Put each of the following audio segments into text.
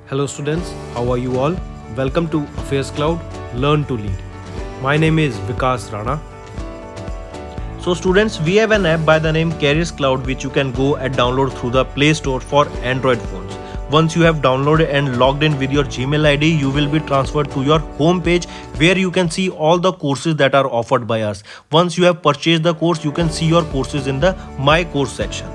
Hello students, how are you all? Welcome to Affairscloud, Learn to Lead. My name is Vikas Rana. So students, we have an app by the name Cloud which you can go and download through the Play Store for Android phones. Once you have downloaded and logged in with your Gmail ID, you will be transferred to your home page where you can see all the courses that are offered by us. Once you have purchased the course, you can see your courses in the My Course section.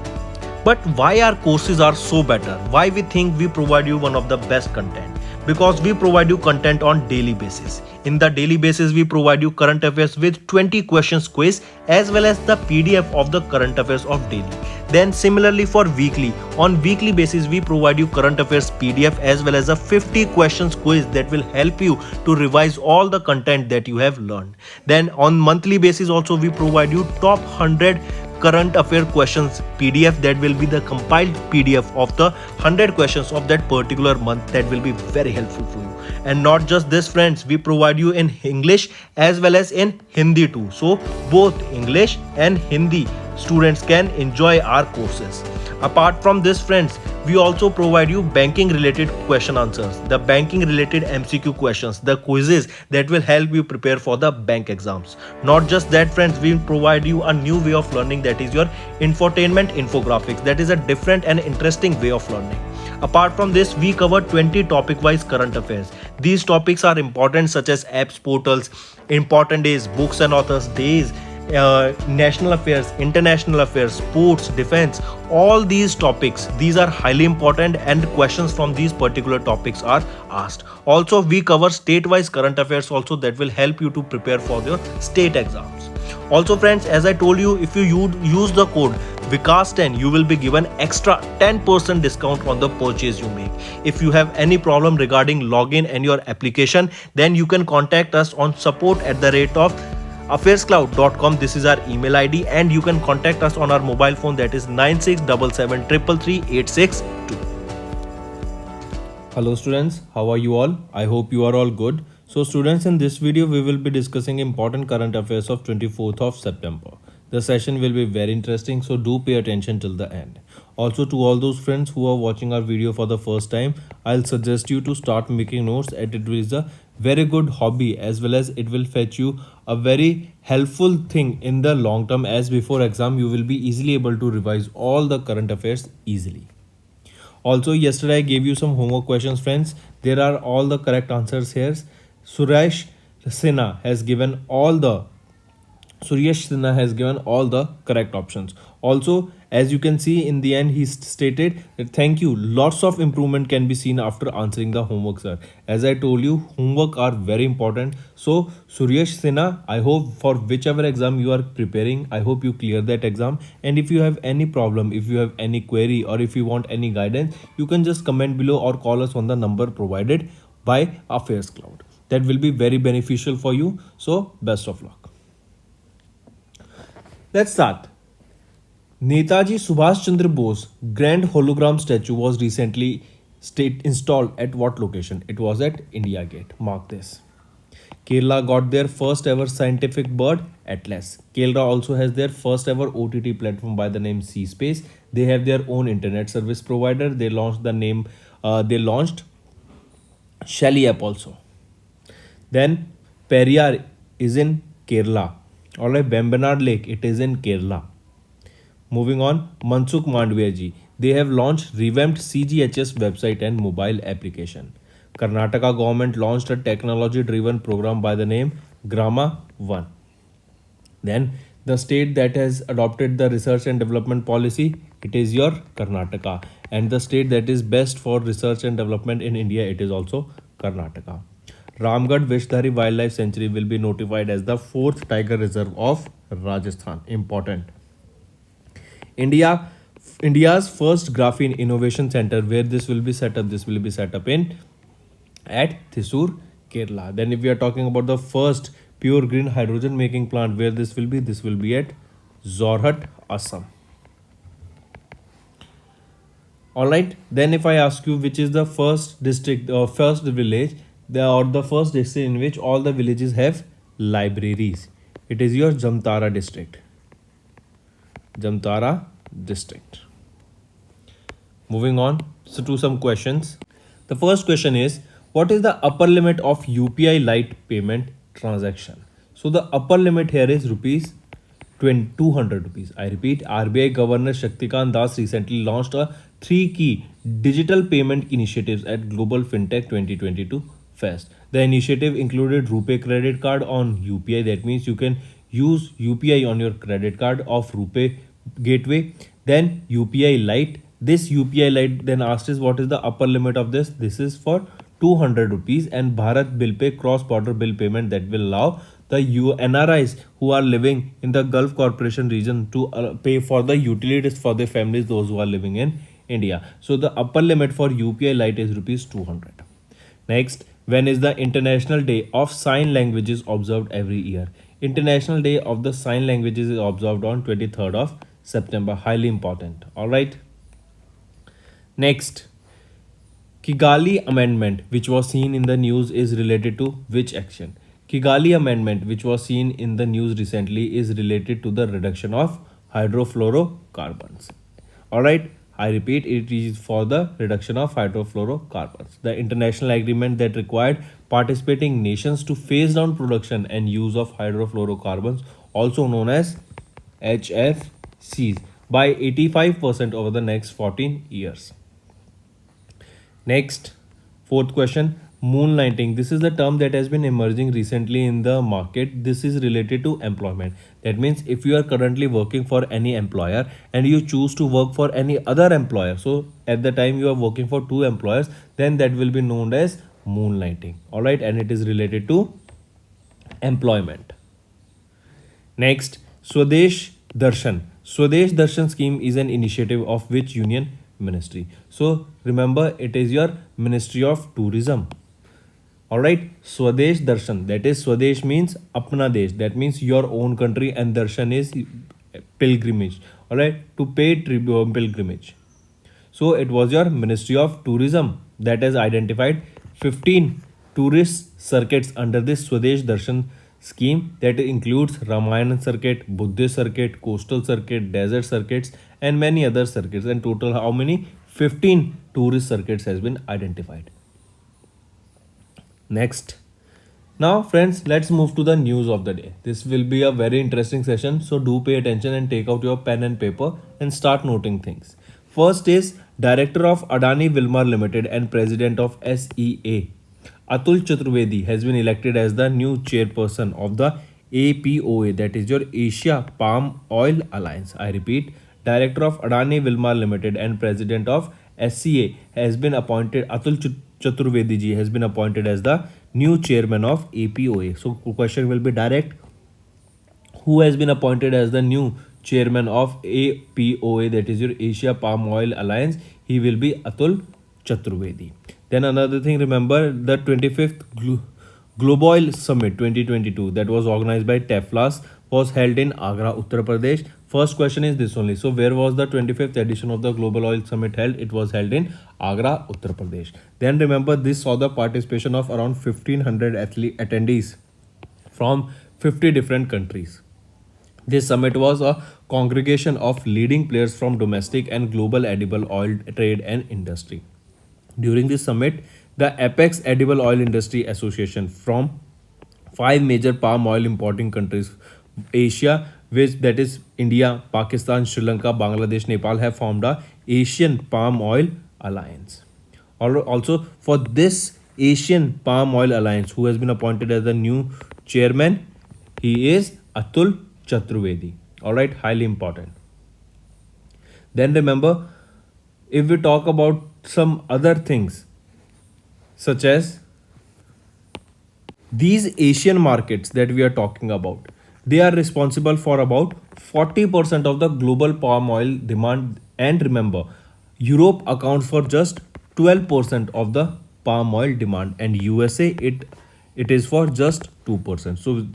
But why our courses are so better? Why we think we provide you one of the best content? Because we provide you content on daily basis. In the daily basis, we provide you current affairs with 20 questions quiz as well as the PDF of the current affairs of daily. Then similarly for weekly, on weekly basis we provide you current affairs PDF as well as a 50 questions quiz that will help you to revise all the content that you have learned. Then on monthly basis also we provide you top 100 current affair questions PDF that will be the compiled PDF of the 100 questions of that particular month that will be very helpful for you. And not just this friends, we provide you in English as well as in Hindi too. So both English and Hindi students can enjoy our courses. Apart from this friends, we also provide you banking related question answers, the banking related MCQ questions, the quizzes that will help you prepare for the bank exams. Not just that friends, we provide you a new way of learning, that is your infotainment infographics. That is a different and interesting way of learning. Apart from this, we cover 20 topic wise current affairs. These topics are important such as apps, portals, important days, books and authors days, national affairs, international affairs, sports, defense, all these topics, these are highly important and questions from these particular topics are asked. Also we cover state-wise current affairs also that will help you to prepare for your state exams. Also friends, as I told you, if you use the code Vikas10, you will be given extra 10% discount on the purchase you make. If you have any problem regarding login and your application, then you can contact us on support@of Affairscloud.com. This is our email ID and you can contact us on our mobile phone, that is 9677333862. Hello students, how are you all? I hope you are all good. So students, in this video we will be discussing important current affairs of 24th of September. The session will be very interesting, so do pay attention till the end. Also, to all those friends who are watching our video for the first time, I'll suggest you to start making notes, as it is a very good hobby as well as it will fetch you a very helpful thing in the long term, as before exam you will be easily able to revise all the current affairs easily. Also, yesterday I gave you some homework questions friends. There are all the correct answers here. Suresh Sinha has given all the correct options. Also, as you can see in the end, he stated that thank you. Lots of improvement can be seen after answering the homework, sir. As I told you, homework are very important. So, Suresh Sinha, I hope for whichever exam you are preparing, I hope you clear that exam. And if you have any problem, if you have any query, or if you want any guidance, you can just comment below or call us on the number provided by Affairscloud. That will be very beneficial for you. So, best of luck. Let's start. Netaji Subhash Chandra Bose grand hologram statue was recently installed at what location? It was at India Gate. Mark this. Kerala got their first ever scientific bird atlas. Kerala also has their first ever OTT platform by the name C Space. They have their own internet service provider. They launched Shelly app also. Then Periyar is in Kerala. Alright, Bembanad Lake, it is in Kerala. Moving on, Mansukh Mandviya ji. They have launched revamped CGHS website and mobile application. Karnataka government launched a technology-driven program by the name Grama 1. Then the state that has adopted the research and development policy, it is your Karnataka. And the state that is best for research and development in India, it is also Karnataka. Ramgarh Vishdhari Wildlife Sanctuary will be notified as the 4th tiger reserve of Rajasthan. Important. India's first graphene innovation center, where this will be set up at Thrissur, Kerala. Then if we are talking about the first pure green hydrogen making plant, where this will be at Jorhat, Assam. Alright, then if I ask you which is the first district or first village, the first district in which all the villages have libraries, it is your Jamtara district. Moving on to some questions. The first question is, what is the upper limit of UPI Lite payment transaction? So the upper limit here is rupees 200 rupees. I repeat, RBI Governor Shaktikant Das recently launched a three key digital payment initiatives at Global FinTech 2022 Fest. The initiative included RuPay credit card on UPI. That means you can use UPI on your credit card of RuPay gateway. Then UPI Lite. This UPI Lite then asked us what is the upper limit of this. This is for 200 rupees, and Bharat Bill Pay cross border bill payment that will allow the NRIs who are living in the Gulf Corporation region to pay for the utilities for their families, those who are living in India. So the upper limit for UPI Lite is rupees 200. Next, when is the International Day of Sign Languages observed every year? International Day of the Sign Languages is observed on 23rd of September. Highly important. All right. Next, Kigali Amendment, which was seen in the news, is related to which action? Kigali Amendment, which was seen in the news recently, is related to the reduction of hydrofluorocarbons. Alright, I repeat, it is for the reduction of hydrofluorocarbons. The international agreement that required participating nations to phase down production and use of hydrofluorocarbons, also known as HFCs, by 85% over the next 14 years. Next, fourth question, moonlighting. This is the term that has been emerging recently in the market. This is related to employment. That means if you are currently working for any employer and you choose to work for any other employer, so at the time you are working for two employers, then that will be known as moonlighting. All right, and it is related to employment. Next, Swadesh Darshan. Swadesh Darshan scheme is an initiative of which union ministry? So remember, it is your Ministry of Tourism. Alright, Swadesh Darshan, that is Swadesh means Apna Desh, that means your own country, and Darshan is pilgrimage. Alright, to pay pilgrimage. So it was your Ministry of Tourism that has identified 15 tourist circuits under this Swadesh Darshan scheme, that includes Ramayana circuit, Buddhist circuit, coastal circuit, desert circuits, and many other circuits. And total how many? 15 tourist circuits has been identified. Next. Now friends, let's move to the news of the day. This will be a very interesting session, so do pay attention and take out your pen and paper and start noting things. First is Director of Adani Wilmar Limited and President of SEA, Atul Chaturvedi, has been elected as the new chairperson of the APOA, that is your Asia Palm Oil Alliance. I repeat, Director of Adani Wilmar Limited and President of SCA has been appointed, Atul Chaturvedi ji has been appointed as the new chairman of APOA. So question will be direct. Who has been appointed as the new chairman of APOA, that is your Asia Palm Oil Alliance? He will be Atul Chaturvedi. Then another thing, remember the 25th Global Summit 2022 that was organized by TEFLAS was held in Agra, Uttar Pradesh. First question is this only. So where was the 25th edition of the Global Oil Summit held? It was held in Agra, Uttar Pradesh. Then remember, this saw the participation of around 1500 attendees from 50 different countries. This summit was a congregation of leading players from domestic and global edible oil trade and industry. During this summit, the Apex Edible Oil Industry Association from 5 major palm oil importing countries, Asia, which that is India, Pakistan, Sri Lanka, Bangladesh, Nepal, have formed a Asian Palm Oil Alliance. Also, for this Asian Palm Oil Alliance, who has been appointed as the new chairman, he is Atul Chaturvedi. Alright, highly important. Then remember, if we talk about some other things, such as these Asian markets that we are talking about, they are responsible for about 40% of the global palm oil demand. And remember, Europe accounts for just 12% of the palm oil demand, and USA it is for just 2%. So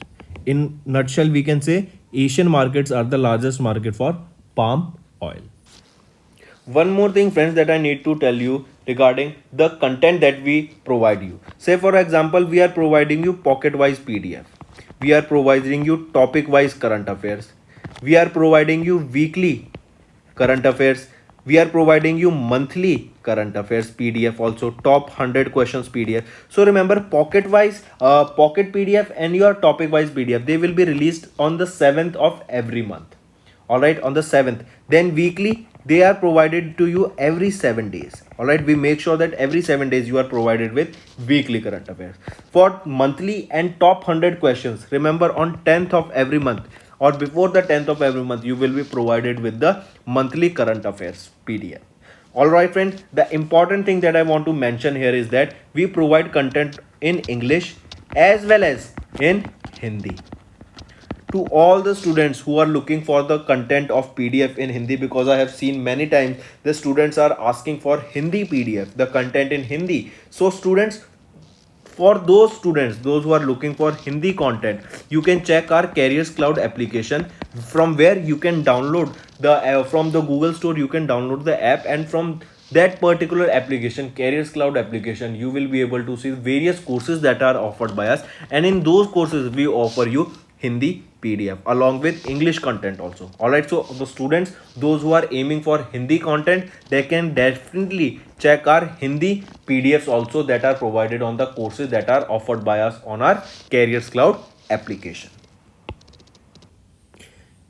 in nutshell, we can say Asian markets are the largest market for palm oil. One more thing friends that I need to tell you regarding the content that we provide you. Say for example, we are providing you pocket wise PDF. We are providing you topic wise current affairs. We are providing you weekly current affairs. We are providing you monthly current affairs PDF, also top 100 questions PDF. So remember, pocket wise pocket PDF and your topic wise PDF, they will be released on the 7th of every month. All right, on the 7th. Then weekly they are provided to you every 7 days. All right, we make sure that every 7 days you are provided with weekly current affairs. For monthly and top 100 questions, remember, on 10th of every month or before the 10th of every month, you will be provided with the monthly current affairs PDF. All right friends, the important thing that I want to mention here is that we provide content in English as well as in Hindi to all the students who are looking for the content of PDF in Hindi, because I have seen many times the students are asking for Hindi PDF, the content in Hindi. So students, for those students, those who are looking for Hindi content, you can check our Careers Cloud application, from where you can download the from the Google Store, you can download the app, and from that particular application, Careers Cloud application, you will be able to see various courses that are offered by us, and in those courses we offer you Hindi PDF along with English content also. All right, so the students, those who are aiming for Hindi content, they can definitely check our Hindi PDFs also that are provided on the courses that are offered by us on our Careers Cloud application.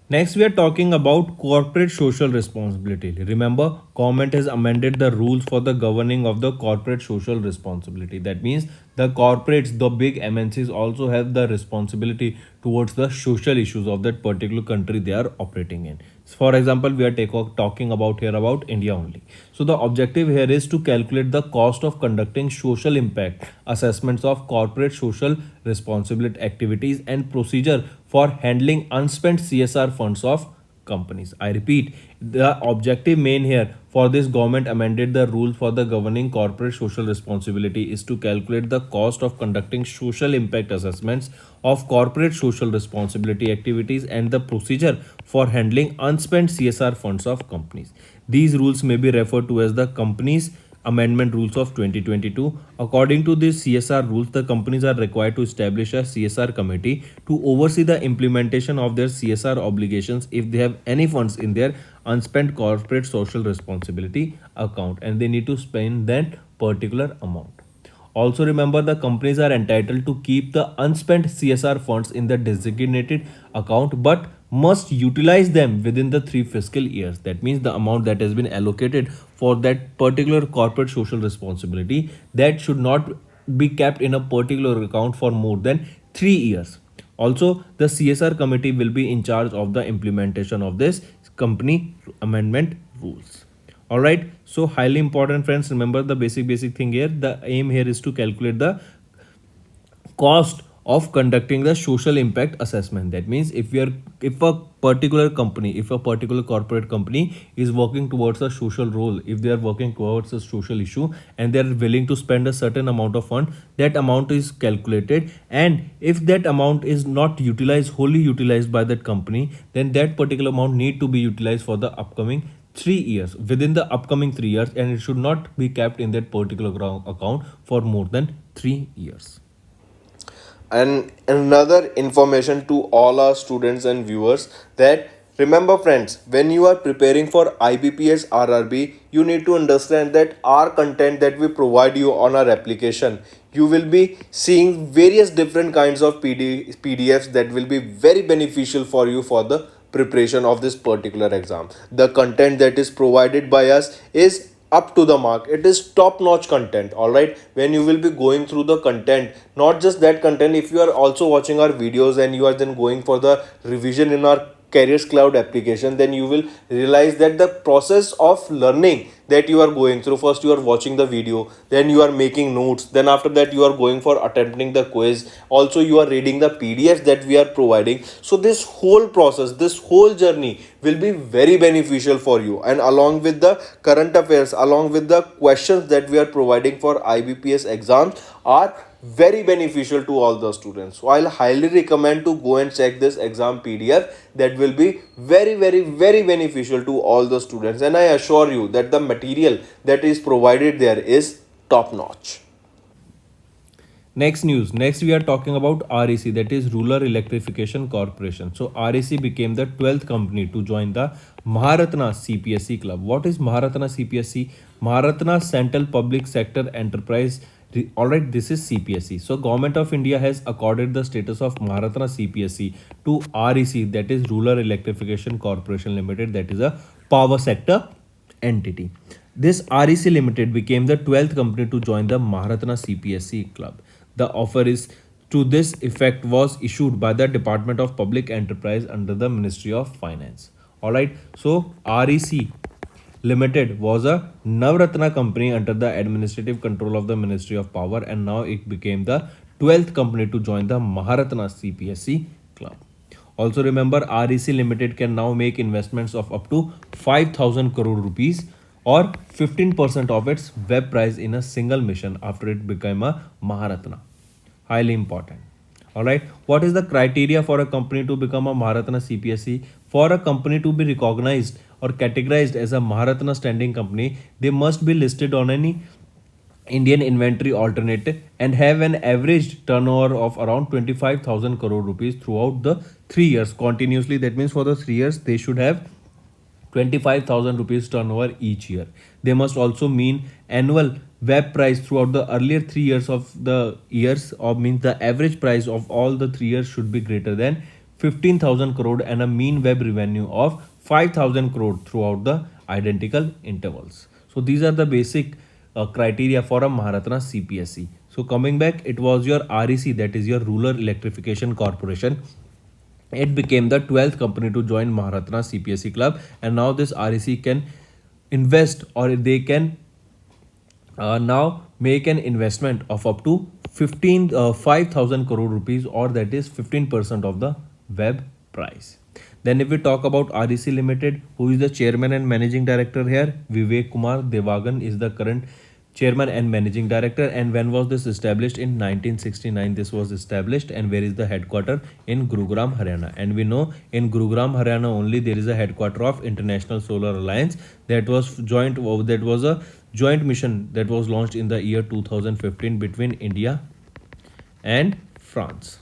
Next, we are talking about corporate social responsibility. Remember, government has amended the rules for the governing of the corporate social responsibility. That means the corporates, the big MNCs, also have the responsibility towards the social issues of that particular country they are operating in. For example, we are talking about here about India only. So the objective here is to calculate the cost of conducting social impact assessments of corporate social responsibility activities and procedure for handling unspent CSR funds of companies. I repeat, the objective main here for this government amended the rules for the governing corporate social responsibility is to calculate the cost of conducting social impact assessments of corporate social responsibility activities and the procedure for handling unspent CSR funds of companies. These rules may be referred to as the companies amendment rules of 2022. According to these CSR rules, the companies are required to establish a CSR committee to oversee the implementation of their CSR obligations if they have any funds in their unspent corporate social responsibility account, and they need to spend that particular amount. Also remember, the companies are entitled to keep the unspent CSR funds in the designated account but must utilize them within the 3 fiscal years. That means the amount that has been allocated for that particular corporate social responsibility, that should not be kept in a particular account for more than 3 years. Also, the CSR committee will be in charge of the implementation of this company amendment rules. All right, so highly important friends, remember the basic thing here. The aim here is to calculate the cost of conducting the social impact assessment. That means if a particular company, if a particular corporate company is working towards a social role, if they are working towards a social issue and they are willing to spend a certain amount of fund, that amount is calculated, and if that amount is not utilized, wholly utilized by that company, then that particular amount need to be utilized for the upcoming 3 years, within the upcoming 3 years, and it should not be kept in that particular account for more than 3 years. And another information to all our students and viewers, that remember friends, when you are preparing for IBPS RRB, you need to understand that our content that we provide you on our application, you will be seeing various different kinds of PDFs that will be very beneficial for you for the preparation of this particular exam. The content that is provided by us is up to the mark, it is top notch content. All right, when you will be going through the content, not just that content, if you are also watching our videos and you are then going for the revision in our Careers Cloud application, then you will realize that the process of learning that you are going through, first you are watching the video, then you are making notes, then after that you are going for attempting the quiz, also you are reading the PDFs that we are providing. So this whole process, this whole journey will be very beneficial for you, and along with the current affairs, along with the questions that we are providing for IBPS exams are very beneficial to all the students. So I'll highly recommend to go and check this exam PDF, that will be very beneficial to all the students, and I assure you that the material that is provided there is top notch. Next news. Next, we are talking about REC, that is Rural Electrification Corporation. So, REC became the 12th company to join the Maharatna CPSC club. What is Maharatna CPSC? Maharatna Central Public Sector Enterprise. Alright, this is CPSC. So, Government of India has accorded the status of Maharatna CPSC to REC, that is Rural Electrification Corporation Limited, that is a power sector entity. This REC Limited became the 12th company to join the Maharatna CPSC club. The offer is to this effect was issued by the Department of Public Enterprise under the Ministry of Finance. Alright, so REC Limited was a Navratna company under the administrative control of the Ministry of Power, and now it became the 12th company to join the Maharatna CPSC club. Also remember, REC Limited can now make investments of up to 5,000 crore rupees or 15% of its web price in a single mission after it became a Maharatna. Highly important. Alright, what is the criteria for a company to become a Maharatna CPSC? For a company to be recognized or categorized as a Maharatna standing company, they must be listed on any Indian inventory alternative and have an average turnover of around 25,000 crore rupees throughout the 3 years continuously. That means for the 3 years they should have 25,000 rupees turnover each year. They must also mean annual web price throughout the earlier 3 years of the years, or means the average price of all the 3 years should be greater than 15,000 crore and a mean web revenue of 5,000 crore throughout the identical intervals. So these are the basic criteria for a Maharatna CPSC. So coming back, it was your REC, that is your Rural Electrification Corporation. It became the 12th company to join Maharatna CPSC club, and now this REC can invest, or they can now make an investment of up to 5,000 crore rupees, or that is 15% of the web price. Then if we talk about REC Limited, who is the chairman and managing director here? Vivek Kumar Devagan is the current chairman and managing director. And when was this established? In 1969 this was established. And where is the headquarter? In Gurugram, Haryana. And we know in Gurugram, Haryana only there is a headquarter of International Solar Alliance. That was a joint mission that was launched in the year 2015 between India and France.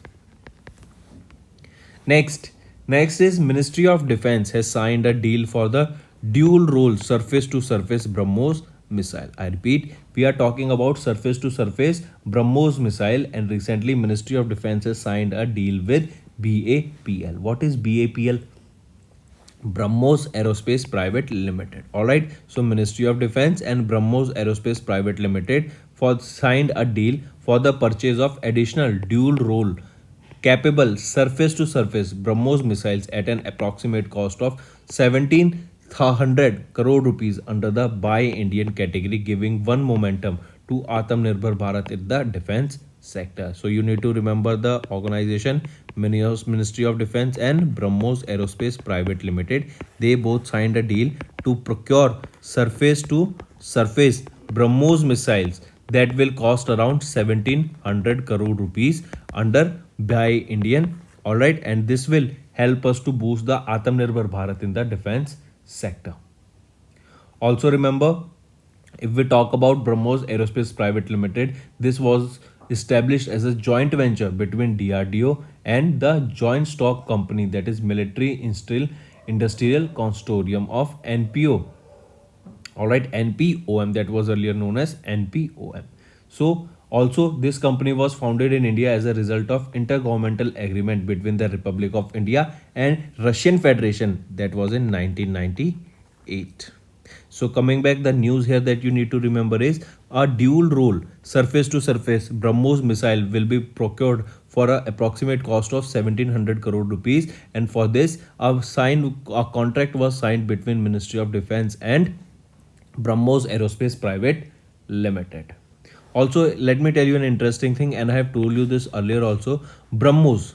Next is Ministry of Defense has signed a deal for the dual role surface to surface Brahmos missile. I repeat, we are talking about surface to surface Brahmos missile, and recently Ministry of Defense has signed a deal with BAPL. What is BAPL? Brahmos Aerospace Private Limited. Alright, so Ministry of Defense and Brahmos Aerospace Private Limited signed a deal for the purchase of additional dual role capable surface to surface Brahmos missiles at an approximate cost of 1,700 crore rupees under the Buy Indian category, giving one momentum to Atmanirbhar Bharat in the defense sector. So you need to remember the organization, Ministry of Defense and Brahmos Aerospace Private Limited. They both signed a deal to procure surface to surface Brahmos missiles that will cost around 1,700 crore rupees under Buy Indian. Alright, and this will help us to boost the Atmanirbhar Bharat in the defense sector. Also remember, if we talk about Brahmos Aerospace Private Limited, this was established as a joint venture between DRDO and the joint stock company, that is Military Industrial Consortium of NPO. Alright, NPOM, that was earlier known as NPOM. So also this company was founded in India as a result of intergovernmental agreement between the Republic of India and Russian Federation, that was in 1998. So coming back, the news here that you need to remember is a dual role surface to surface Brahmos missile will be procured for an approximate cost of 1,700 crore rupees, and for this a contract was signed between Ministry of Defense and Brahmos Aerospace Private Limited. Also, let me tell you an interesting thing, and I have told you this earlier also. Brahmos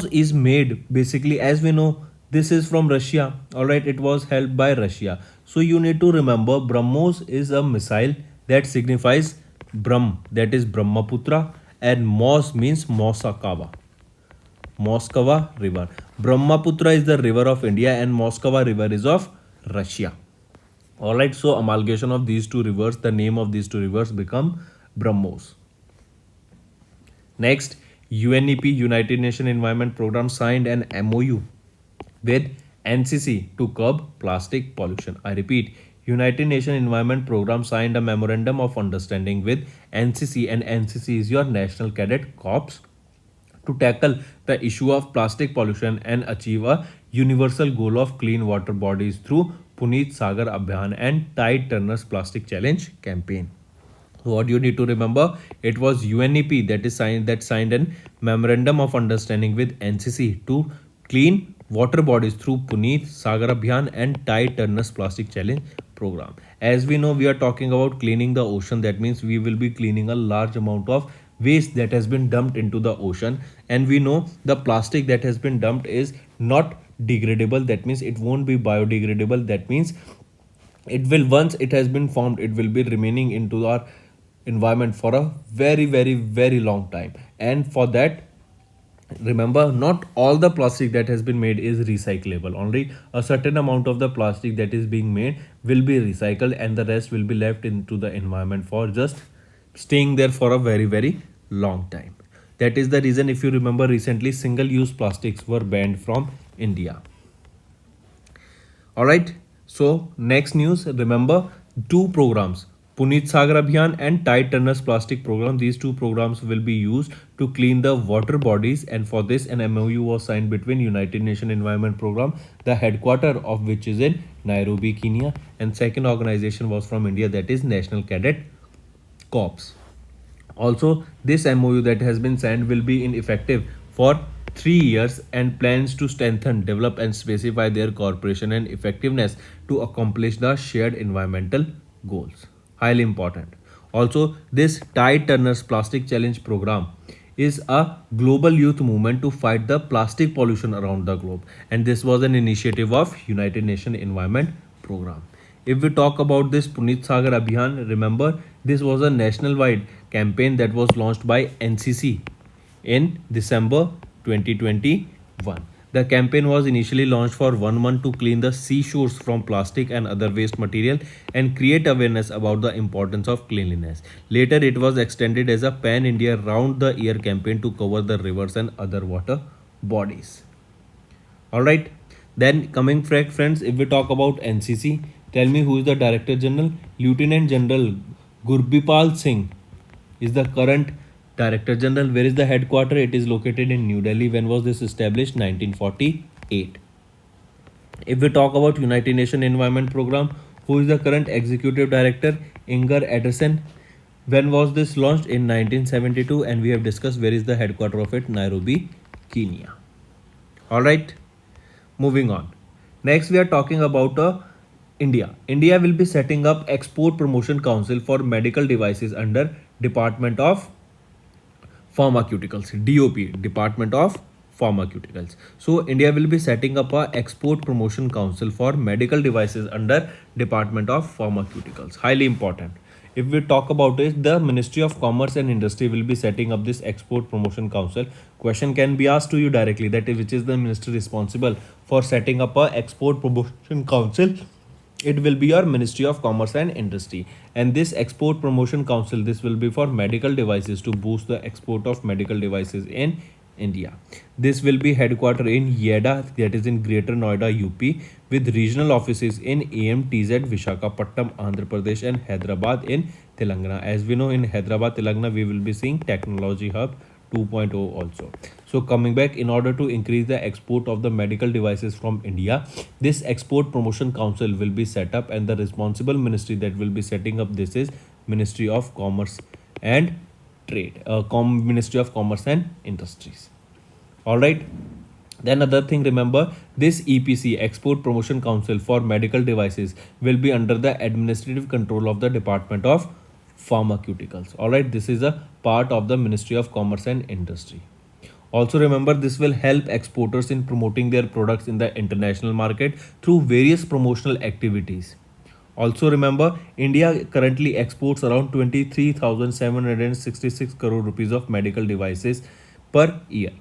is made basically, as we know, this is from Russia. Alright, it was held by Russia. So you need to remember, Brahmos is a missile that signifies Brahm, that is Brahmaputra, and Mos means Moskava river. Brahmaputra is the river of India and Moskva river is of Russia. Alright, so amalgamation of these two rivers, the name of these two rivers become Brahmos. Next, UNEP, United Nations Environment Program, signed an MOU with NCC to curb plastic pollution. I repeat, United Nations Environment Program signed a memorandum of understanding with NCC, and NCC is your National Cadet Corps, to tackle the issue of plastic pollution and achieve a universal goal of clean water bodies through Puneet Sagar Abhiyan and Tide Turner's Plastic Challenge campaign. What you need to remember, it was UNEP that signed a memorandum of understanding with NCC to clean water bodies through Puneet Sagar Abhiyan and Tide Turner's Plastic Challenge program. As we know, we are talking about cleaning the ocean. That means we will be cleaning a large amount of waste that has been dumped into the ocean, and we know the plastic that has been dumped is not degradable. That means it won't be biodegradable. That means it will, once it has been formed, it will be remaining into our environment for a very long time. And for that, remember, not all the plastic that has been made is recyclable. Only a certain amount of the plastic that is being made will be recycled, and the rest will be left into the environment for just staying there for a very long time. That is the reason, if you remember, recently single use plastics were banned from India. All right. So next news, remember two programs, Puneet Sagar Abhiyan and Tide Turner's Plastic Program. These two programs will be used to clean the water bodies, and for this an MOU was signed between United Nations Environment Program, the headquarter of which is in Nairobi, Kenya, and second organization was from India, that is National Cadet Corps. Also, this MOU that has been signed will be in effective for 3 years and plans to strengthen, develop, and specify their cooperation and effectiveness to accomplish the shared environmental goals. Highly important. Also, this Tide Turner's Plastic Challenge program is a global youth movement to fight the plastic pollution around the globe, and this was an initiative of United Nations Environment Program. If we talk about this Puneet Sagar Abhiyan, remember this was a national wide campaign that was launched by NCC in December 2021. The campaign was initially launched for 1 month to clean the seashores from plastic and other waste material and create awareness about the importance of cleanliness. Later, it was extended as a pan India round the year campaign to cover the rivers and other water bodies. All right. Then coming friends, if we talk about NCC, tell me who is the Director General? Lieutenant General Gurbipal Singh is the current Director General. Where is the headquarter? It is located in New Delhi. When was this established? 1948. If we talk about United Nations Environment Program, who is the current Executive Director? Inger Ederson. When was this launched? In 1972, and we have discussed where is the headquarter of it, Nairobi, Kenya. All right. Moving on. Next, we are talking about India. India will be setting up Export Promotion Council for medical devices under Department of Pharmaceuticals, DOP, Department of Pharmaceuticals. So India will be setting up a Export Promotion Council for medical devices under Department of Pharmaceuticals. Highly important. If we talk about it, the Ministry of Commerce and Industry will be setting up this Export Promotion Council. Question can be asked to you directly, that which is the ministry responsible for setting up a Export Promotion Council? It will be your Ministry of Commerce and Industry, and this Export Promotion Council, this will be for medical devices, to boost the export of medical devices in India. This will be headquartered in Yeda, that is in Greater Noida, UP, with regional offices in AMTZ, Visakhapatnam, Andhra Pradesh, and Hyderabad in Telangana. As we know, in Hyderabad, Telangana, we will be seeing Technology Hub 2.0 also. So coming back, in order to increase the export of the medical devices from India, this Export Promotion Council will be set up, and the responsible ministry that will be setting up this is Ministry of Commerce and Trade, Ministry of Commerce and Industries. All right. Then other thing, remember this EPC, Export Promotion Council for medical devices, will be under the administrative control of the Department of Pharmaceuticals. All right, this is a part of the Ministry of Commerce and Industry. Also remember, this will help exporters in promoting their products in the international market through various promotional activities. Also remember, India currently exports around 23,766 crore rupees of medical devices per year,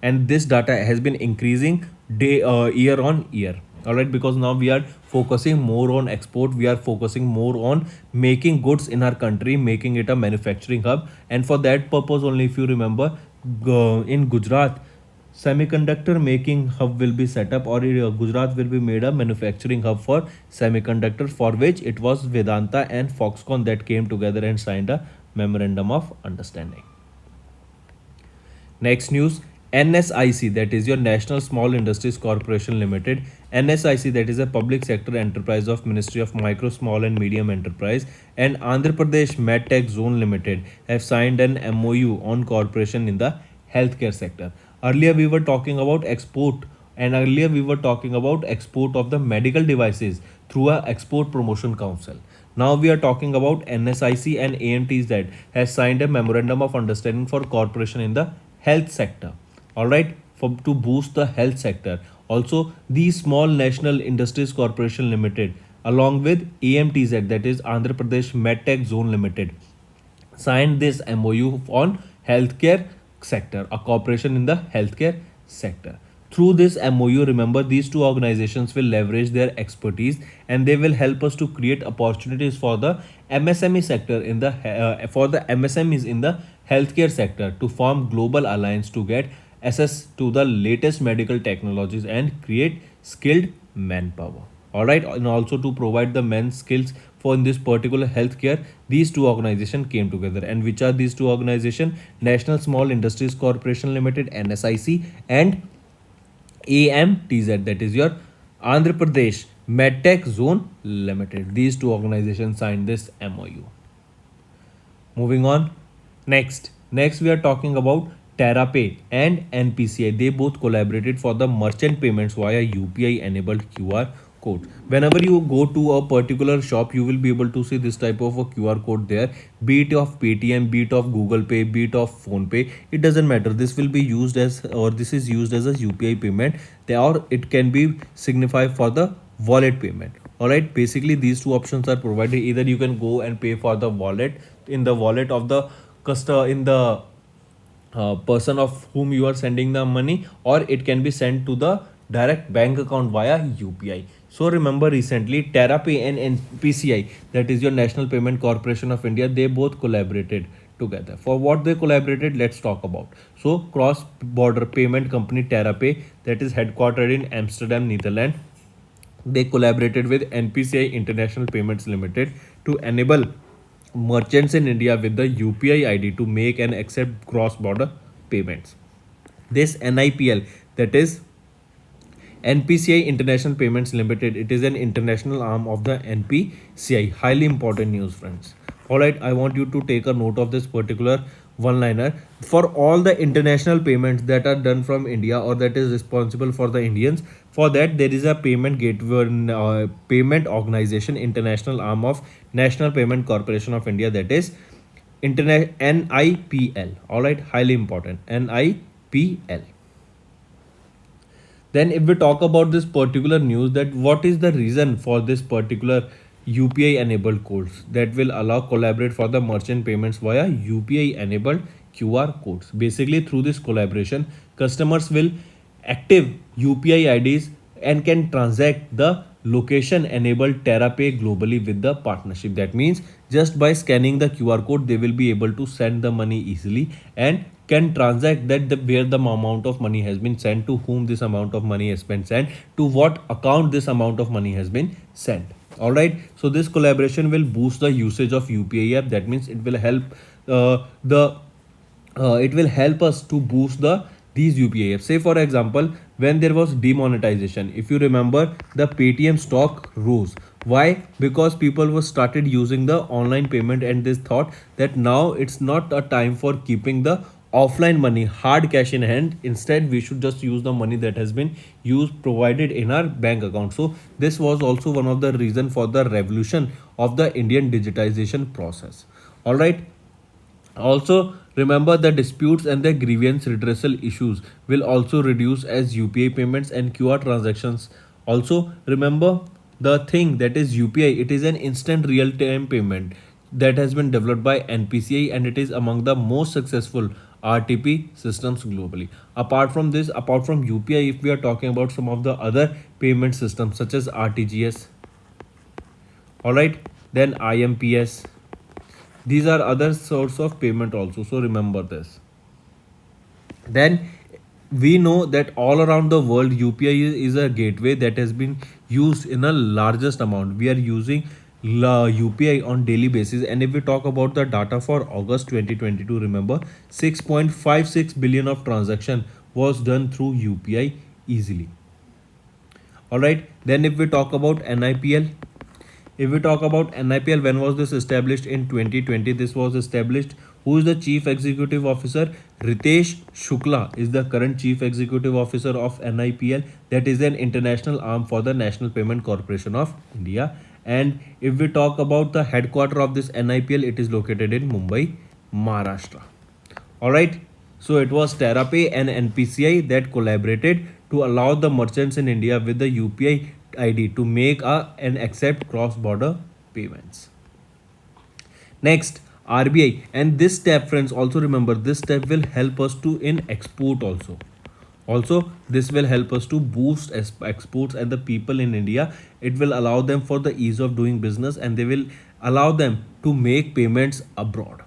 and this data has been increasing year on year. All right, because now we are focusing more on export. We are focusing more on making goods in our country, making it a manufacturing hub. And for that purpose only, if you remember, in Gujarat, semiconductor making hub will be set up, or Gujarat will be made a manufacturing hub for semiconductor, for which it was Vedanta and Foxconn that came together and signed a memorandum of understanding. Next news, NSIC, that is your National Small Industries Corporation Limited. NSIC, that is a public sector enterprise of Ministry of Micro, Small and Medium Enterprise, and Andhra Pradesh MedTech Zone Limited have signed an MOU on cooperation in the healthcare sector. Earlier we were talking about export, and earlier we were talking about export of the medical devices through a export promotion council. Now we are talking about NSIC and AMTZ has signed a memorandum of understanding for cooperation in the health sector. All right, for to boost the health sector. Also, the Small National Industries Corporation Limited, along with AMTZ, that is Andhra Pradesh MedTech Zone Limited, signed this MOU on healthcare sector, a cooperation in the healthcare sector. Through this MOU, remember, these two organizations will leverage their expertise and they will help us to create opportunities for the MSME sector in the for the MSMEs in the healthcare sector to form global alliance to get access to the latest medical technologies and create skilled manpower. All right, and also to provide the men skills for in this particular healthcare, these two organizations came together. And which are these two organizations? National Small Industries Corporation Limited, NSIC, and AMTZ, that is your Andhra Pradesh MedTech Zone Limited. These two organizations signed this MOU. Moving on. Next we are talking about Terape and NPCI. They both collaborated for the merchant payments via UPI enabled QR code. Whenever you go to a particular shop, you will be able to see this type of a QR code there, be it of Paytm, be it of Google Pay, be it of Phone Pay. It doesn't matter. This will be used as, or this is used as a UPI payment, or it can be signified for the wallet payment. All right, basically these two options are provided. Either you can go and pay for the wallet in the wallet of the customer, in the person of whom you are sending the money, or it can be sent to the direct bank account via UPI. So remember, recently Terape and NPCI, that is your National Payment Corporation of India, they both collaborated together. For what they collaborated, let's talk about. So cross border payment company Terape, that is headquartered in Amsterdam, Netherlands, they collaborated with NPCI International Payments Limited to enable merchants in India with the UPI ID to make and accept cross-border payments. This NIPL, that is NPCI International Payments Limited, it is an international arm of the NPCI. Highly important news, friends. All right, I want you to take a note of this particular one liner. For all the international payments that are done from India, or that is responsible for the Indians, for that there is a payment gateway, payment organization, international arm of National Payment Corporation of India, that is Internet NIPL. All right, highly important, NIPL. Then if we talk about this particular news, that what is the reason for this particular UPI enabled codes that will allow collaborate for the merchant payments via UPI enabled QR codes. Basically through this collaboration, customers will active UPI IDs and can transact the location enabled Terape globally with the partnership. That means just by scanning the QR code, they will be able to send the money easily and can transact that where the amount of money has been sent, to whom this amount of money has been sent, to what account this amount of money has been sent. All right, so this collaboration will boost the usage of UPI app. That means it will help it will help us to boost these UPI apps. Say for example, when there was demonetization, if you remember, the Paytm stock rose. Why? Because people were started using the online payment and they thought that now it's not a time for keeping the offline money, hard cash in hand. Instead, we should just use the money that has been used, provided in our bank account. So this was also one of the reason for the revolution of the Indian digitization process. All right. Also, remember, the disputes and the grievance redressal issues will also reduce as UPI payments and QR transactions. Also, remember the thing that is UPI, it is an instant real-time payment that has been developed by NPCI, and it is among the most successful RTP systems globally. Apart from this, apart from UPI, if we are talking about some of the other payment systems such as RTGS, All right, then IMPS. These are other sorts of payment also, so remember this. Then we know that all around the world UPI is a gateway that has been used in a largest amount. We are using UPI on daily basis, and if we talk about the data for August 2022, remember 6.56 billion of transaction was done through UPI easily. All right, then if we talk about NIPL, if we talk about NIPL, when was this established? In 2020. This was established. Who is the chief executive officer? Ritesh Shukla is the current chief executive officer of NIPL. That is an international arm for the National Payment Corporation of India. And if we talk about the headquarter of this NIPL, it is located in Mumbai, Maharashtra. All right. So it was Terape and NPCI that collaborated to allow the merchants in India with the UPI ID to make and accept cross-border payments. Next, RBI, and this step, friends, also remember this step will help us to in export also. Also, this will help us to boost exports and the people in India. It will allow them for the ease of doing business, and they will allow them to make payments abroad.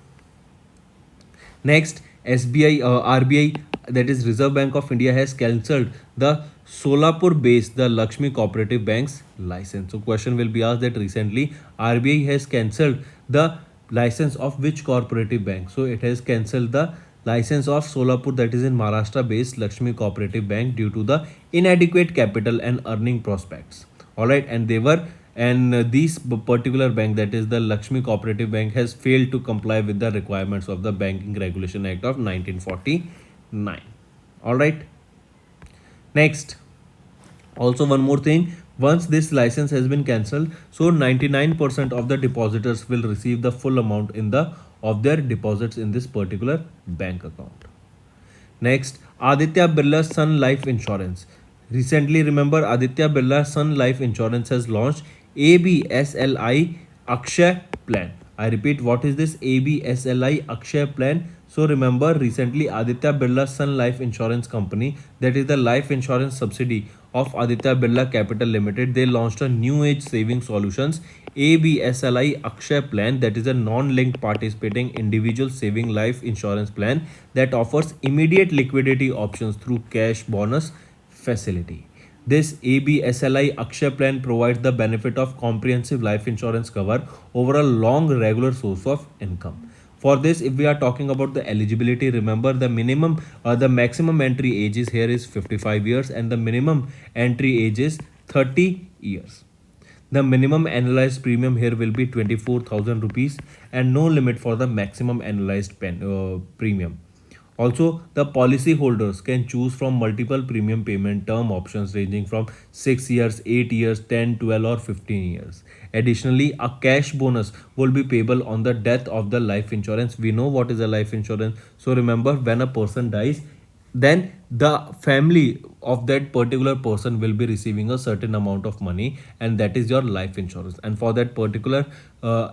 Next, RBI, that is Reserve Bank of India, has cancelled the Solapur-based the Lakshmi Cooperative Bank's license. So, question will be asked that recently RBI has cancelled the license of which cooperative bank? So, it has cancelled the license of Solapur, that is in Maharashtra-based Lakshmi Cooperative Bank, due to the inadequate capital and earning prospects. All right, and they were and this particular bank, that is the Lakshmi Cooperative Bank, has failed to comply with the requirements of the Banking Regulation Act of 1949. All right. Next, also one more thing, once this license has been cancelled, so 99% of the depositors will receive the full amount in the of their deposits in this particular bank account. Next, Aditya Birla Sun Life Insurance. Recently, remember, Aditya Birla Sun Life Insurance has launched ABSLI Akshay Plan. I repeat, what is this ABSLI Akshay Plan? So remember, recently Aditya Birla Sun Life Insurance Company, that is the life insurance subsidy of Aditya Birla Capital Limited, they launched a new age saving solutions ABSLI Akshay Plan, that is a non-linked participating individual saving life insurance plan that offers immediate liquidity options through cash bonus facility. This ABSLI Akshay Plan provides the benefit of comprehensive life insurance cover over a long regular source of income. For this, if we are talking about the eligibility, remember the maximum entry age is here is 55 years and the minimum entry age is 30 years. The minimum annualized premium here will be 24,000 rupees and no limit for the maximum annualized premium. Also, the policy holders can choose from multiple premium payment term options ranging from 6 years, 8 years, 10, 12 or 15 years. Additionally, a cash bonus will be payable on the death of the life insurance. We know what is a life insurance. So remember, when a person dies, then the family of that particular person will be receiving a certain amount of money, and that is your life insurance. And for that particular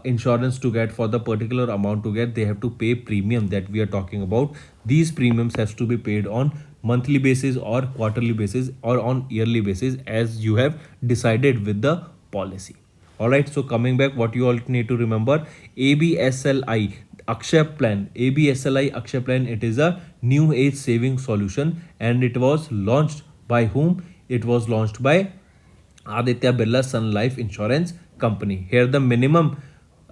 insurance to get, for the particular amount to get, they have to pay premium that we are talking about. These premiums has to be paid on monthly basis or quarterly basis or on yearly basis, as you have decided with the policy. All right, so coming back, what you all need to remember, ABSLI Akshay Plan, ABSLI Akshay Plan, it is a new age saving solution, and it was launched by whom? It was launched by Aditya Birla Sun Life Insurance Company. Here the minimum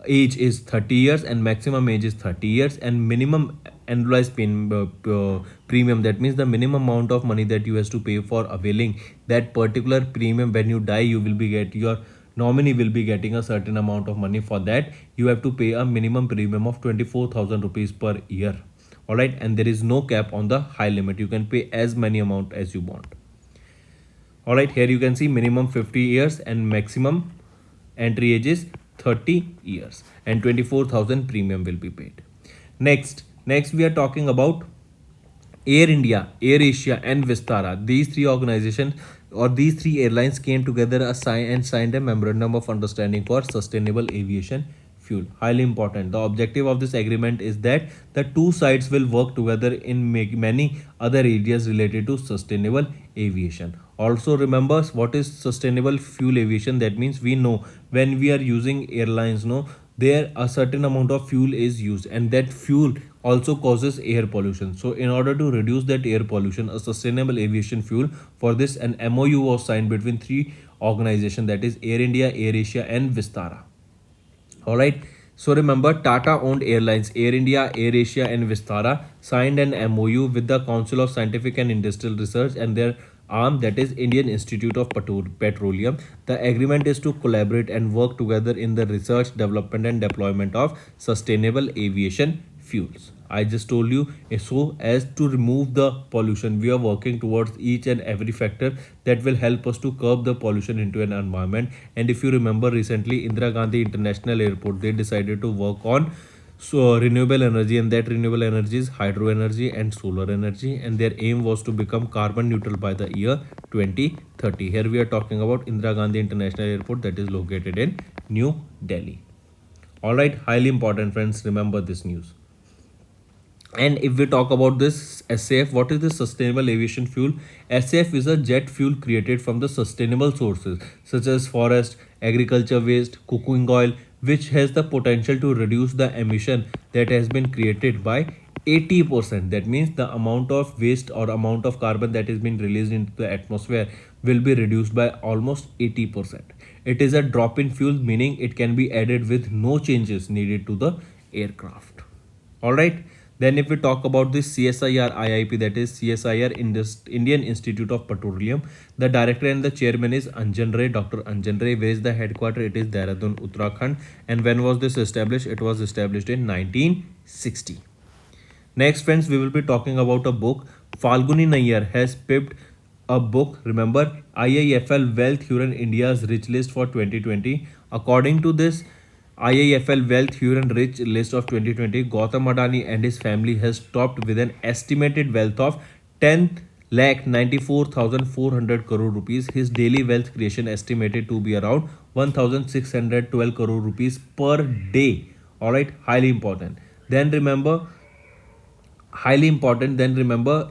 age is 30 years and maximum age is 30 years, and minimum annualized premium, that means the minimum amount of money that you has to pay for availing that particular premium. When you die, you will be your nominee will be getting a certain amount of money. For that, you have to pay a minimum premium of 24,000 rupees per year. All right, and there is no cap on the high limit. You can pay as many amount as you want. All right, here you can see minimum 50 years and maximum entry age is 30 years and 24,000 premium will be paid. Next we are talking about Air India, Air Asia and Vistara. These three organizations or these three airlines came together and signed a memorandum of understanding for sustainable aviation fuel. Highly important. The objective of this agreement is that the two sides will work together in many other areas related to sustainable aviation. Also remember what is sustainable fuel aviation. That means we know when we are using airlines, no, there a certain amount of fuel is used, and that fuel also causes air pollution. So in order to reduce that air pollution, a sustainable aviation fuel, for this an MOU was signed between three organizations, that is Air India, Air Asia and Vistara. All right. So remember, Tata owned airlines Air India, Air Asia, and Vistara signed an MOU with the Council of Scientific and Industrial Research and their arm, that is Indian Institute of Petroleum. The agreement is to collaborate and work together in the research, development, and deployment of sustainable aviation fuels. I just told you, so as to remove the pollution, we are working towards each and every factor that will help us to curb the pollution into an environment. And if you remember, recently Indira Gandhi International Airport, they decided to work on renewable energy, and that renewable energy is hydro energy and solar energy, and their aim was to become carbon neutral by the year 2030. Here we are talking about Indira Gandhi International Airport, that is located in New Delhi. All right, highly important friends, remember this news. And if we talk about this SAF, what is the sustainable aviation fuel? SAF is a jet fuel created from the sustainable sources such as forest, agriculture waste, cooking oil, which has the potential to reduce the emission that has been created by 80%. That means the amount of waste or amount of carbon that has been released into the atmosphere will be reduced by almost 80%. It is a drop in fuel, meaning it can be added with no changes needed to the aircraft. All right. Then if we talk about this CSIR IIP, that is CSIR Indian Institute of Petroleum, the director and the chairman is Anjan Ray, Dr. Anjan Ray. Where is the headquarters? It is Dehradun, Uttarakhand. And when was this established? It was established in 1960. Next, friends, we will be talking about a book. Falguni Nayyar has picked a book. Remember, IIFL Wealth Huron India's Rich List for 2020. According to this IIFL Wealth Huron Rich List of 2020, Gautam Adani and his family has topped with an estimated wealth of 10 lakh 94,400 crore rupees. His daily wealth creation estimated to be around 1,612 crore rupees per day. All right, highly important. Then remember,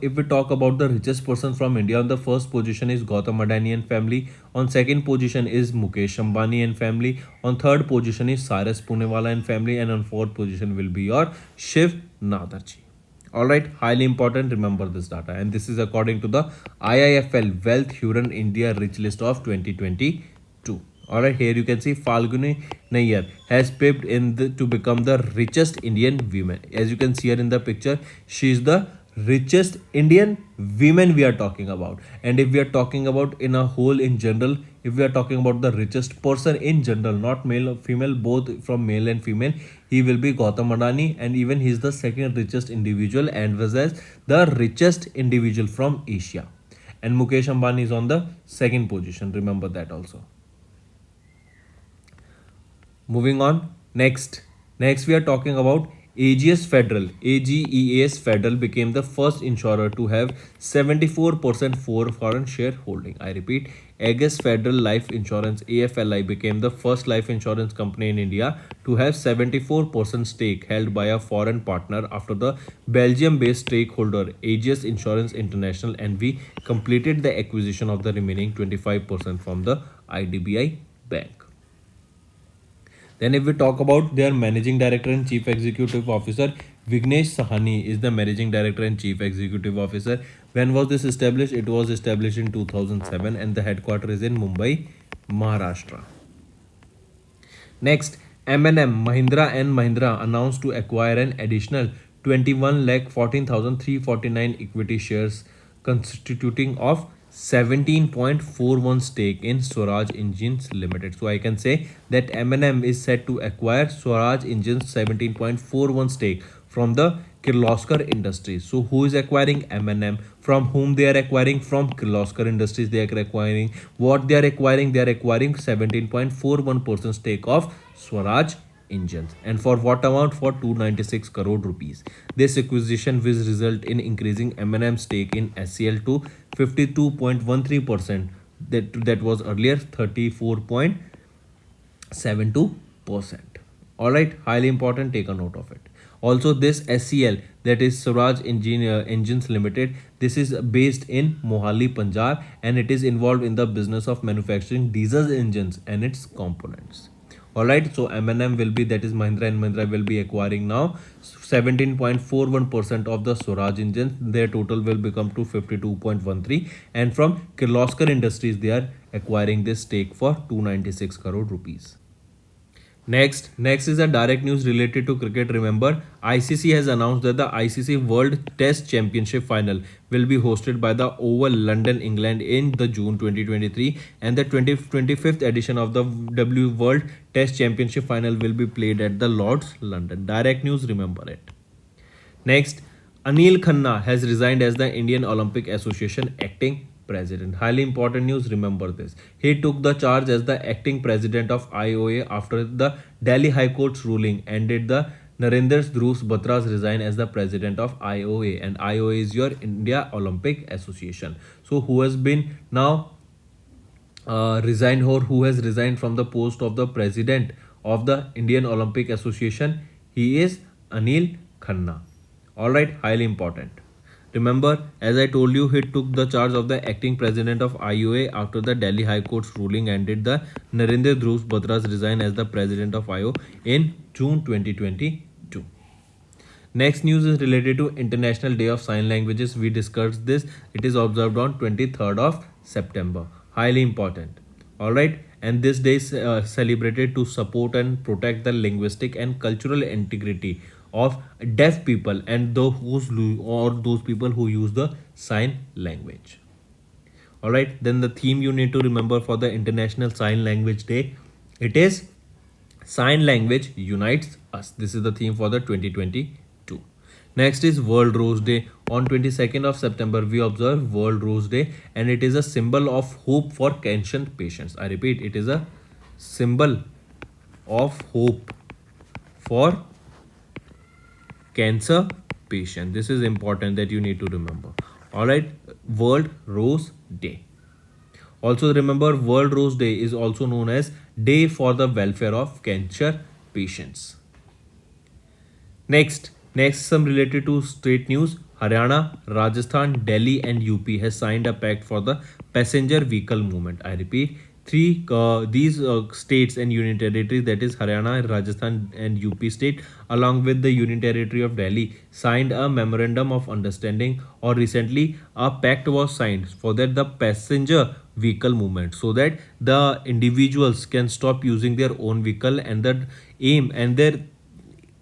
if we talk about the richest person from India, on the first position is Gautam Adani and family, on second position is Mukesh Ambani and family, on third position is Cyrus Punewala and family, and on fourth position will be your Shiv Nadarji. All right, highly important, remember this data, and this is according to the IIFL Wealth Huron India Rich List of 2022. All right, here you can see Falguni Nayyar has pipped to become the richest Indian woman. As you can see here in the picture, she is the richest Indian women we are talking about. And if we are talking about in a whole in general, if we are talking about the richest person in general, not male or female, both from male and female, he will be Gautam Adani, and even he is the second richest individual and was as the richest individual from Asia. And Mukesh Ambani is on the second position. Remember that also. Moving on, next we are talking about AGS Federal. AGEAS Federal became the first insurer to have 74% for foreign shareholding. I repeat, AGS Federal Life Insurance AFLI became the first life insurance company in India to have 74% stake held by a foreign partner after the Belgium-based stakeholder AGS Insurance International NV completed the acquisition of the remaining 25% from the IDBI Bank. Then if we talk about their managing director and chief executive officer, Vignesh Sahani is the managing director and chief executive officer. When was this established? It was established in 2007 and the headquarters is in Mumbai, Maharashtra. Next, M&M Mahindra and Mahindra announced to acquire an additional 21,14,349 equity shares constituting of 17.41 stake in Swaraj Engines Limited. So I can say that M&M is set to acquire Swaraj Engines 17.41 stake from the Kirloskar Industries. So who is acquiring M&M? From whom they are acquiring? From Kirloskar Industries they are acquiring. What they are acquiring? They are acquiring 17.41% stake of Swaraj Engines. And for what amount? For 296 crore rupees. This acquisition will result in increasing M&M stake in SCL to 52.13%. That was earlier 34.72%. All right, highly important, take a note of it. Also, this SCL, that is Swaraj Engines Limited, this is based in Mohali, Punjab, and it is involved in the business of manufacturing diesel engines and its components. All right, so M&M will be, that is Mahindra and Mahindra, will be acquiring now 17.41% of the Swaraj engines. Their total will become to 52.13, and from Kirloskar Industries they are acquiring this stake for 296 crore rupees. Next is a direct news related to cricket. Remember, ICC has announced that the ICC World Test Championship final will be hosted by the Oval, London, England in the June 2023, and the 25th edition of the W World Test Championship final will be played at the Lords, London. Direct news, remember it. Next, Anil Khanna has resigned as the Indian Olympic Association acting president. Highly important news, remember this. He took the charge as the acting president of IOA after the Delhi High Court's ruling ended the Narendra Dhruv Batra's resign as the president of IOA, and IOA is your India Olympic Association. So who has been now resigned, or who has resigned from the post of the president of the Indian Olympic Association? He is Anil Khanna. Alright, highly important. Remember, as I told you, he took the charge of the acting president of IOA after the Delhi High Court's ruling ended the Narendra Dhruv Batra's resign as the president of IOA in June 2022. Next news is related to International Day of Sign Languages. We discussed this. It is observed on 23rd of September. Highly important. Alright, and this day is celebrated to support and protect the linguistic and cultural integrity of deaf people and those people who use the sign language. Alright, then the theme you need to remember for the International Sign Language Day, it is Sign Language Unites Us. This is the theme for the 2022. Next is World Rose Day. On 22nd of September, we observe World Rose Day, and it is a symbol of hope for cancer patients. I repeat, it is a symbol of hope for cancer patient. This is important that you need to remember. All right, World Rose Day. Also remember, World Rose Day is also known as Day for the Welfare of Cancer Patients. Next some related to state news. Haryana, Rajasthan, Delhi and UP has signed a pact for the passenger vehicle movement. I repeat, these states and union territories, that is Haryana, Rajasthan and UP state, along with the union territory of Delhi, signed a memorandum of understanding, or recently a pact was signed for that the passenger vehicle movement, so that the individuals can stop using their own vehicle, and the aim and their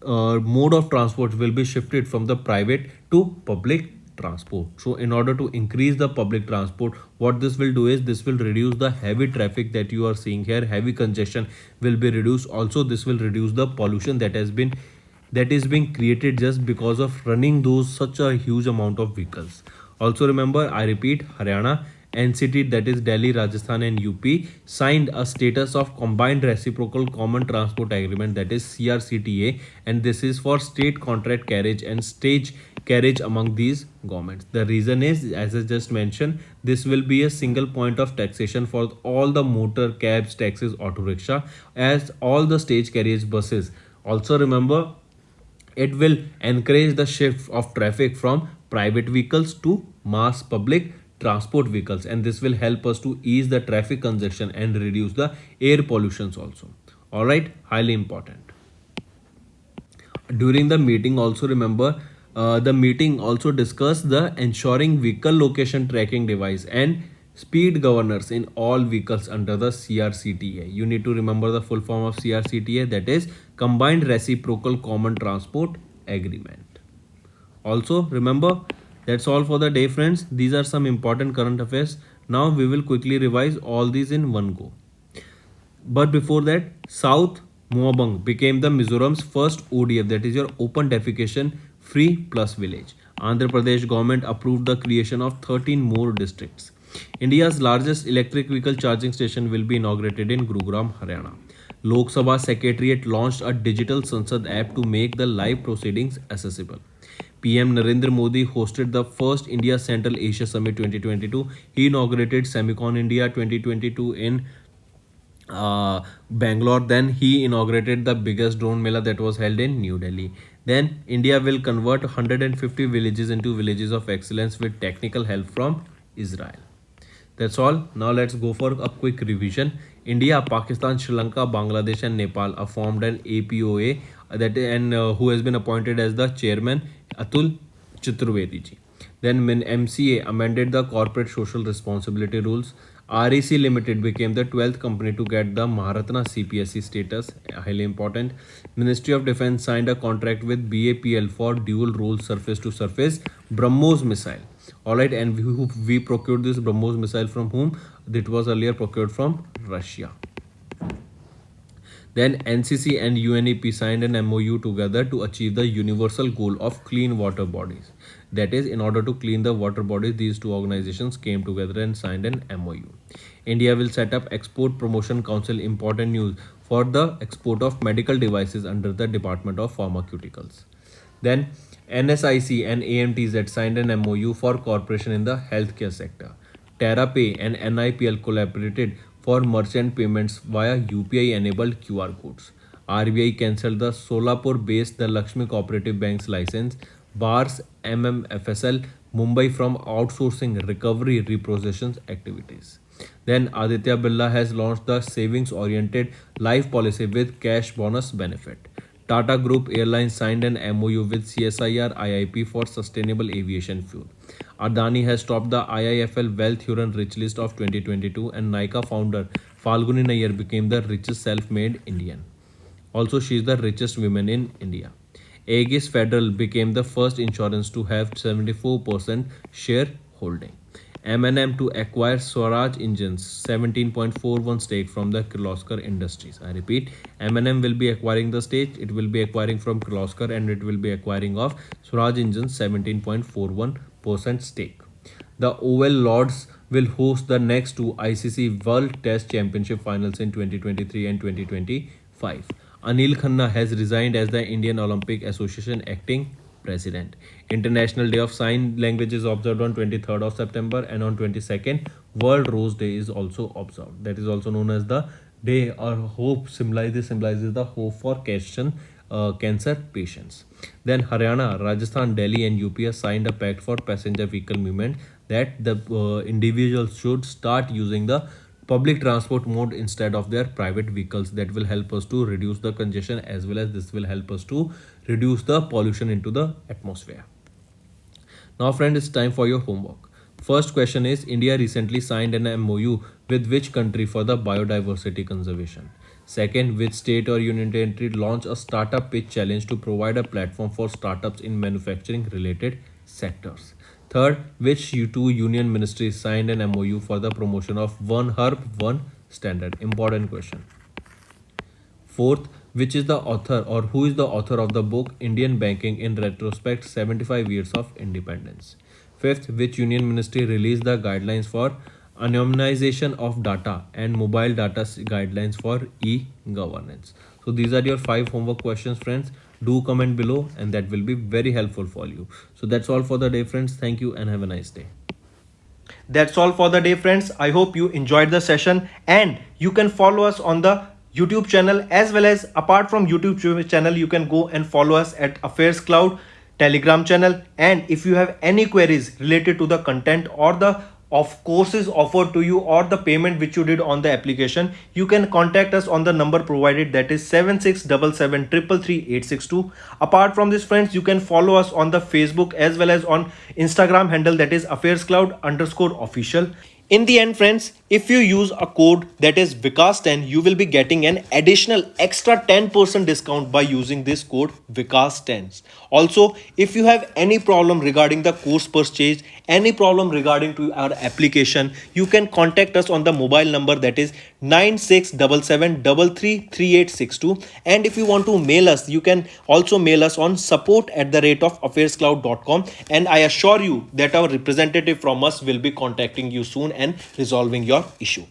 mode of transport will be shifted from the private to public transport. So in order to increase the public transport, what this will do is this will reduce the heavy traffic that you are seeing here. Heavy congestion will be reduced. Also, this will reduce the pollution that is being created just because of running those such a huge amount of vehicles. Also remember, I repeat, Haryana, NCT, that is Delhi, Rajasthan and UP, signed a status of combined reciprocal common transport agreement, that is CRCTA, and this is for state contract carriage and stage carriage among these governments. The reason is, as I just mentioned, this will be a single point of taxation for all the motor, cabs, taxis, auto rickshaw, as all the stage carriage buses. Also remember, it will encourage the shift of traffic from private vehicles to mass public transport vehicles, and this will help us to ease the traffic congestion and reduce the air pollutions also. All right, highly important. During the meeting, also remember, the meeting also discussed the ensuring vehicle location tracking device and speed governors in all vehicles under the CRCTA. You need to remember the full form of CRCTA, that is Combined Reciprocal Common Transport Agreement. Also remember, that's all for the day, friends. These are some important current affairs. Now we will quickly revise all these in one go. But before that, South Muabang became the Mizoram's first ODF, that is your open defecation free plus village. Andhra Pradesh government approved the creation of 13 more districts. India's largest electric vehicle charging station will be inaugurated in Gurugram, Haryana. Lok Sabha Secretariat launched a digital Sansad app to make the live proceedings accessible. PM Narendra Modi hosted the first India Central Asia Summit 2022. He inaugurated Semicon India 2022 in Bangalore. Then he inaugurated the biggest drone mela that was held in New Delhi. Then India will convert 150 villages into villages of excellence with technical help from Israel. That's all. Now let's go for a quick revision. India, Pakistan, Sri Lanka, Bangladesh, and Nepal have formed an APOA who has been appointed as the chairman, Atul Chaturvedi ji. Then MCA amended the corporate social responsibility rules. REC Limited became the 12th company to get the Maharatna CPSC status, highly important. Ministry of Defense signed a contract with BAPL for dual role surface to surface Brahmos missile. Alright, and we procured this Brahmos missile from whom? It was earlier procured from Russia. Then NCC and UNEP signed an MOU together to achieve the universal goal of clean water bodies. That is, in order to clean the water bodies, these two organizations came together and signed an MOU. India will set up Export Promotion Council, important news, for the export of medical devices under the Department of Pharmaceuticals. Then NSIC and AMTZ signed an MOU for cooperation in the healthcare sector. Terape and NIPL collaborated for merchant payments via UPI-enabled QR codes. RBI cancelled the Solapur-based the Lakshmi Cooperative Bank's license, bars MMFSL Mumbai from outsourcing recovery repossessions activities. Then Aditya Birla has launched the savings-oriented life policy with cash bonus benefit. Tata Group Airlines signed an MOU with CSIR IIP for sustainable aviation fuel. Adani has topped the IIFL Wealth Hurun Rich List of 2022, and Nykaa founder Falguni Nayyar became the richest self-made Indian. Also, she is the richest woman in India. Aegis Federal became the first insurance to have 74% shareholding. M&M to acquire Swaraj Engines 17.41 stake from the Kirloskar Industries. I repeat, M&M will be acquiring the stake. It will be acquiring from Kirloskar, and it will be acquiring of Swaraj Engines 17.41% stake. The Oval Lords will host the next two ICC World Test Championship finals in 2023 and 2025. Anil Khanna has resigned as the Indian Olympic Association acting president. International Day of Sign Language is observed on 23rd of September, and on 22nd World Rose Day is also observed. That is also known as the day or hope symbolizes the hope for cancer patients. Then Haryana, Rajasthan, Delhi and UP have signed a pact for passenger vehicle movement that the individuals should start using the public transport mode instead of their private vehicles. That will help us to reduce the congestion, as well as this will help us to reduce the pollution into the atmosphere. Now friend, it's time for your homework. First question is, India recently signed an MOU with which country for the biodiversity conservation? Second, which state or union territory launched a startup pitch challenge to provide a platform for startups in manufacturing related sectors? Third, which two union ministries signed an MOU for the promotion of one herb, one standard? Important question. Fourth, which is the author or who is the author of the book Indian Banking in Retrospect 75 Years of Independence? Fifth, which union ministry released the guidelines for anonymization of data and mobile data guidelines for e-governance? So these are your 5 homework questions, friends. Do comment below, and that will be very helpful for you. So that's all for the day, friends. Thank you and have a nice day. That's all for the day, friends. I hope you enjoyed the session, and you can follow us on the YouTube channel, as well as apart from YouTube channel, you can go and follow us at Affairscloud Telegram channel. And if you have any queries related to the content or the of courses offered to you or the payment which you did on the application, you can contact us on the number provided, that is 7677333862. Apart from this, friends, you can follow us on the Facebook as well as on Instagram handle, that is Affairscloud_official. In the end, friends, if you use a code that is Vikas10, you will be getting an additional extra 10% discount by using this code Vikas10. Also, if you have any problem regarding the course purchase, any problem regarding to our application, you can contact us on the mobile number, that is 9677333862. And if you want to mail us, you can also mail us on support@affairscloud.com, and I assure you that our representative from us will be contacting you soon and resolving your issue.